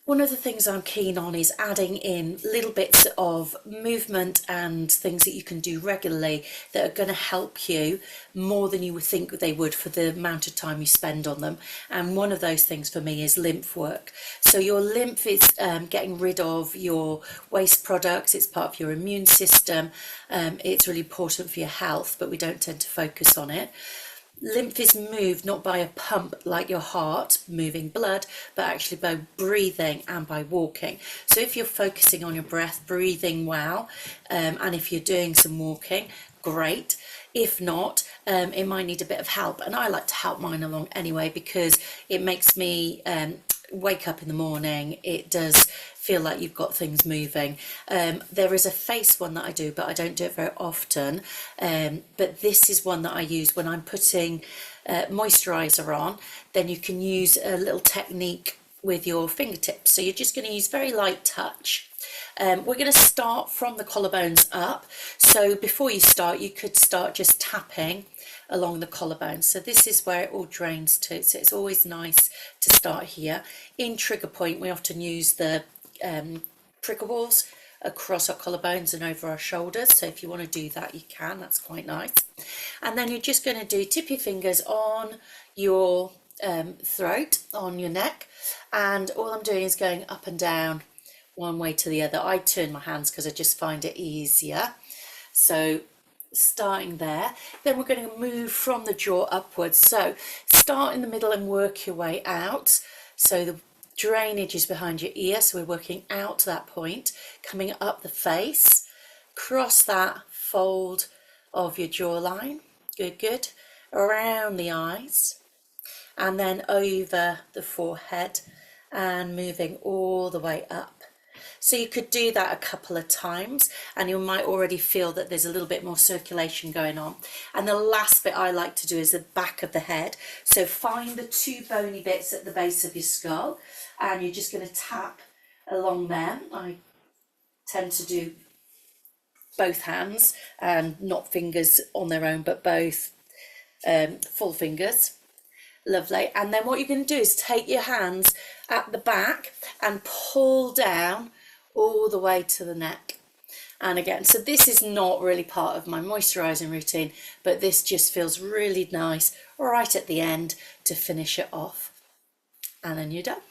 One of the things I'm keen on is adding in little bits of movement and things that you can do regularly that are going to help you more than you would think they would for the amount of time you spend on them. And one of those things for me is lymph work. So your lymph is getting rid of your waste products. It's part of your immune system. It's really important for your health, but we don't tend to focus on it. Lymph is moved not by a pump like your heart moving blood, but actually by breathing and by walking. So if you're focusing on your breath, breathing well, and if you're doing some walking, great. If not, it might need a bit of help, and I like to help mine along anyway because it makes me wake up in the morning. It does feel like you've got things moving. There is a face one that I do, but I don't do it very often. But this is one that I use when I'm putting moisturiser on. Then you can use a little technique with your fingertips. So you're just going to use very light touch. We're going to start from the collarbones up. So before you start, you could start just tapping along the collarbone. So this is where it all drains to. So it's always nice to start here. In trigger point, we often use the trigger balls across our collarbones and over our shoulders. So if you want to do that, you can. That's quite nice. And then you're just going to tip your fingers on your throat, on your neck. And all I'm doing is going up and down one way to the other. I turn my hands because I just find it easier. So starting there, then we're going to move from the jaw upwards. So start in the middle and work your way out. So the drainage is behind your ear, so we're working out to that point, coming up the face, cross that fold of your jawline, good, around the eyes, and then over the forehead and moving all the way up. So you could do that a couple of times and you might already feel that there's a little bit more circulation going on. And the last bit I like to do is the back of the head. So find the two bony bits at the base of your skull and you're just going to tap along them. I tend to do both hands and not fingers on their own, but both full fingers. Lovely. And then what you're going to do is take your hands at the back and pull down all the way to the neck. And again, so this is not really part of my moisturising routine, but this just feels really nice right at the end to finish it off. And then you're done.